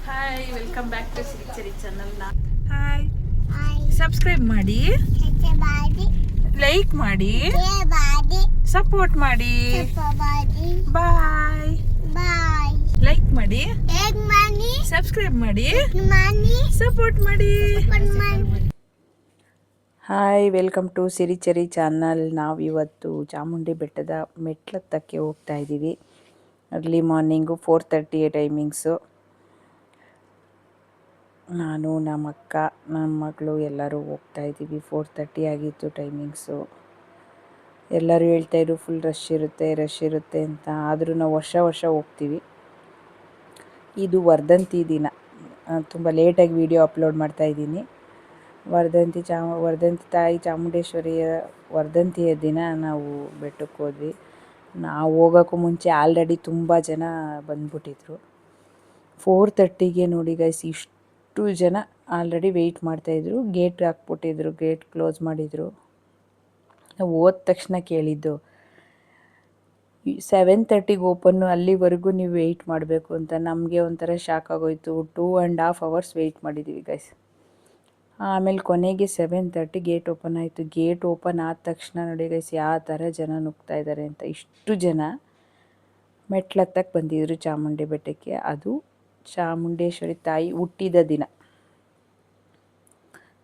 Hi, welcome back to Sirichari channel. Hi, subscribe ಮಾಡಿ, like ಮಾಡಿ, support ಮಾಡಿ. ಬಾಯ್. ಲೈಕ್ ಮಾಡಿ, ಸಬ್ಸ್ಕ್ರೈಬ್ ಮಾಡಿ, ಸಪೋರ್ಟ್ ಮಾಡಿ. Hi, welcome to Sirichari channel. ನಾವು ಇವತ್ತು ಚಾಮುಂಡಿ ಬೆಟ್ಟದ ಮೆಟ್ಲತ್ತಕ್ಕೆ ಹೋಗ್ತಾ ಇದ್ದೀವಿ. Early morning 4:30 timings. ನಾನು ನಮ್ಮ ಅಕ್ಕ ನನ್ನ ಮಗಳು ಎಲ್ಲರೂ ಹೋಗ್ತಾ ಇದ್ದೀವಿ. 4:30 ಆಗಿತ್ತು ಟೈಮಿಂಗ್ಸು. ಎಲ್ಲರೂ ಹೇಳ್ತಾಯಿದ್ರು ಫುಲ್ ರಶ್ ಇರುತ್ತೆ ಅಂತ. ಆದರೂ ನಾವು ವರ್ಷ ಹೋಗ್ತೀವಿ. ಇದು ವರ್ಧಂತಿ ದಿನ. ತುಂಬ ಲೇಟಾಗಿ ವಿಡಿಯೋ ಅಪ್ಲೋಡ್ ಮಾಡ್ತಾಯಿದ್ದೀನಿ. ವರ್ಧಂತಿ ತಾಯಿ ಚಾಮುಂಡೇಶ್ವರಿಯ ವರ್ಧಂತಿಯ ದಿನ ನಾವು ಬೆಟ್ಟಕ್ಕೆ ಹೋದ್ವಿ. ನಾವು ಹೋಗೋಕ್ಕೂ ಮುಂಚೆ ಆಲ್ರೆಡಿ ತುಂಬ ಜನ ಬಂದ್ಬಿಟ್ಟಿದ್ರು. 4:30ಗೆ ನೋಡಿ ಗೈಸ್, ಇಷ್ಟು ಜನ ಆಲ್ರೆಡಿ ವೆಯ್ಟ್ ಮಾಡ್ತಾಯಿದ್ರು. ಗೇಟ್ ಹಾಕ್ಬಿಟ್ಟಿದ್ರು, ಗೇಟ್ ಕ್ಲೋಸ್ ಮಾಡಿದರು. ನಾವು ಹೋದ ತಕ್ಷಣ ಕೇಳಿದ್ದು 7:30ಗೆ ಓಪನ್ನು, ಅಲ್ಲಿವರೆಗೂ ನೀವು ವೆಯ್ಟ್ ಮಾಡಬೇಕು ಅಂತ. ನಮಗೆ ಒಂಥರ ಶಾಕ್ ಆಗೋಯಿತು. 2.5 hours ವೆಯ್ಟ್ ಮಾಡಿದ್ದೀವಿ ಗೈಸ್. ಆಮೇಲೆ ಕೊನೆಗೆ 7:30 ಗೇಟ್ ಓಪನ್ ಆಯಿತು. ಗೇಟ್ ಓಪನ್ ಆದ ತಕ್ಷಣ ನೋಡಿ ಗೈಸ್, ಯಾವ ಥರ ಜನ ನುಗ್ತಾ ಇದ್ದಾರೆ ಅಂತ. ಇಷ್ಟು ಜನ ಮೆಟ್ಲತ್ತಕ್ಕೆ ಬಂದಿದ್ರು ಚಾಮುಂಡಿ ಬೆಟ್ಟಕ್ಕೆ. ಅದು ಚಾಮುಂಡೇಶ್ವರಿ ತಾಯಿ ಹುಟ್ಟಿದ ದಿನ.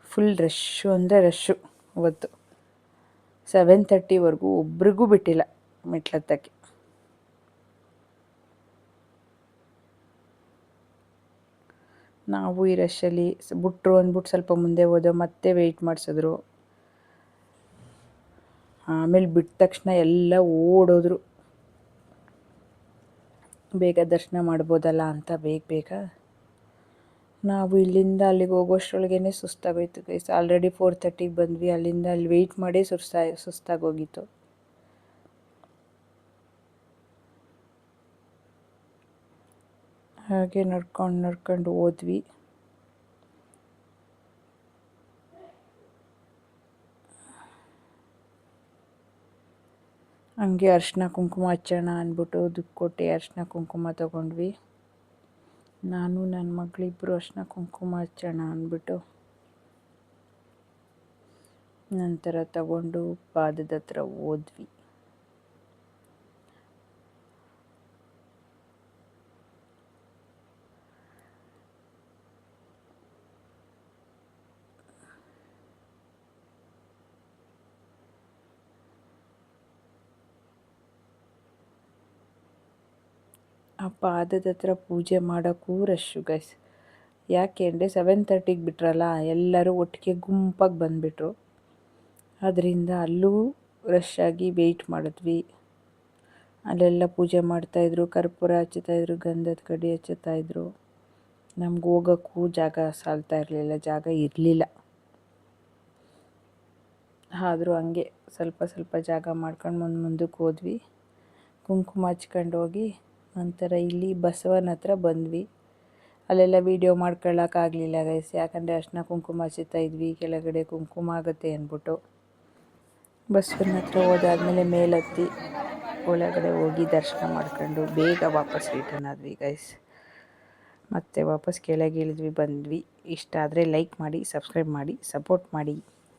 ಫುಲ್ ರಶ್ಶು ಅಂದರೆ ರಶ್ಶು. ಅವತ್ತು 7:30ವರೆಗೂ ಒಬ್ರಿಗೂ ಬಿಟ್ಟಿಲ್ಲ ಮೆಟ್ಲತ್ತಕ್ಕೆ. ನಾವು ಈ ರಶ್ಶಲ್ಲಿ ಬಿಟ್ರು ಅಂದ್ಬಿಟ್ಟು ಸ್ವಲ್ಪ ಮುಂದೆ ಹೋದೋ, ಮತ್ತೆ ವೆಯ್ಟ್ ಮಾಡಿಸಿದ್ರು. ಆಮೇಲೆ ಬಿಟ್ಟ ತಕ್ಷಣ ಎಲ್ಲ ಓಡೋದ್ರು. ಬೇಗ ದರ್ಶನ ಮಾಡ್ಬೋದಲ್ಲ ಅಂತ ಬೇಗ ನಾವು ಇಲ್ಲಿಂದ ಅಲ್ಲಿಗೆ ಹೋಗೋಷ್ಟರೊಳಗೇ ಸುಸ್ತಾಗೋಯ್ತು ಗೈಸ್. ಆಲ್ರೆಡಿ 4:30ಗೆ ಬಂದ್ವಿ. ಅಲ್ಲಿಂದ ಅಲ್ಲಿ ವೆಯ್ಟ್ ಮಾಡೇ ಸುಸ್ತಾಗೋಗಿತ್ತು. ಹಾಗೆ ನಡ್ಕೊಂಡು ಹೋದ್ವಿ. ಹಂಗೆ ಅರಿಶಿನ ಕುಂಕುಮ ಹಚ್ಚೋಣ ಅಂದ್ಬಿಟ್ಟು ದುಡ್ಡು ಕೊಟ್ಟು ಅರಿಶಿನ ಕುಂಕುಮ ತೊಗೊಂಡ್ವಿ. ನಾನು ನನ್ನ ಮಗಳಿಬ್ಬರು ಅರಿಶಿನ ಕುಂಕುಮ ಹಚ್ಚೋಣ ಅಂದ್ಬಿಟ್ಟು ನಂತರ ತಗೊಂಡು ಪಾದದ ಹತ್ರ ಹೋದ್ವಿ. ಆ ಪಾದದ ಹತ್ರ ಪೂಜೆ ಮಾಡೋಕ್ಕೂ ರಶ್ಶು ಗೈಸ್. ಯಾಕೆ ಅಂದರೆ 7:30ಗೆ ಬಿಟ್ರಲ್ಲ, ಎಲ್ಲರೂ ಒಟ್ಟಿಗೆ ಗುಂಪಾಗಿ ಬಂದುಬಿಟ್ರು. ಅದರಿಂದ ಅಲ್ಲೂ ರಶ್ ಆಗಿ ವೆಯ್ಟ್ ಮಾಡಿದ್ವಿ. ಅಲ್ಲೆಲ್ಲ ಪೂಜೆ ಮಾಡ್ತಾಯಿದ್ರು, ಕರ್ಪೂರ ಹಚ್ಚುತ್ತಾಯಿದ್ರು, ಗಂಧದ ಕಡ್ಡಿ ಹಚ್ಚುತ್ತಾಯಿದ್ರು. ನಮ್ಗೆ ಹೋಗೋಕ್ಕೂ ಜಾಗ ಸಾಲ್ತಾ ಇರಲಿಲ್ಲ, ಜಾಗ ಇರಲಿಲ್ಲ. ಆದರೂ ಹಂಗೆ ಸ್ವಲ್ಪ ಜಾಗ ಮಾಡ್ಕೊಂಡು ಮುಂದಕ್ಕೆ ಹೋದ್ವಿ. ಕುಂಕುಮ ಹಚ್ಕೊಂಡು ಹೋಗಿ ನಂತರ ಇಲ್ಲಿ ಬಸವನ ಹತ್ರ ಬಂದ್ವಿ. ಅಲ್ಲೆಲ್ಲ ವೀಡಿಯೋ ಮಾಡ್ಕೊಳ್ಳೋಕ್ಕಾಗಲಿಲ್ಲ ಗೈಸ್, ಯಾಕಂದರೆ ಅರಿಶಿನ ಕುಂಕುಮ ಹಚ್ಚುತ್ತಾಯಿದ್ವಿ. ಕೆಳಗಡೆ ಕುಂಕುಮ ಆಗುತ್ತೆ ಅಂದ್ಬಿಟ್ಟು ಬಸವನ ಹತ್ರ ಹೋದಾದ್ಮೇಲೆ ಮೇಲತ್ತಿ ಒಳಗಡೆ ಹೋಗಿ ದರ್ಶನ ಮಾಡ್ಕೊಂಡು ಬೇಗ ವಾಪಸ್ ರಿಟರ್ನ್ ಆದ್ವಿ ಗೈಸ್. ಮತ್ತೆ ವಾಪಸ್ ಕೆಳಗೆ ಇಳಿದ್ವಿ, ಬಂದ್ವಿ. ಇಷ್ಟ ಆದರೆ ಲೈಕ್ ಮಾಡಿ, ಸಬ್ಸ್ಕ್ರೈಬ್ ಮಾಡಿ, ಸಪೋರ್ಟ್ ಮಾಡಿ.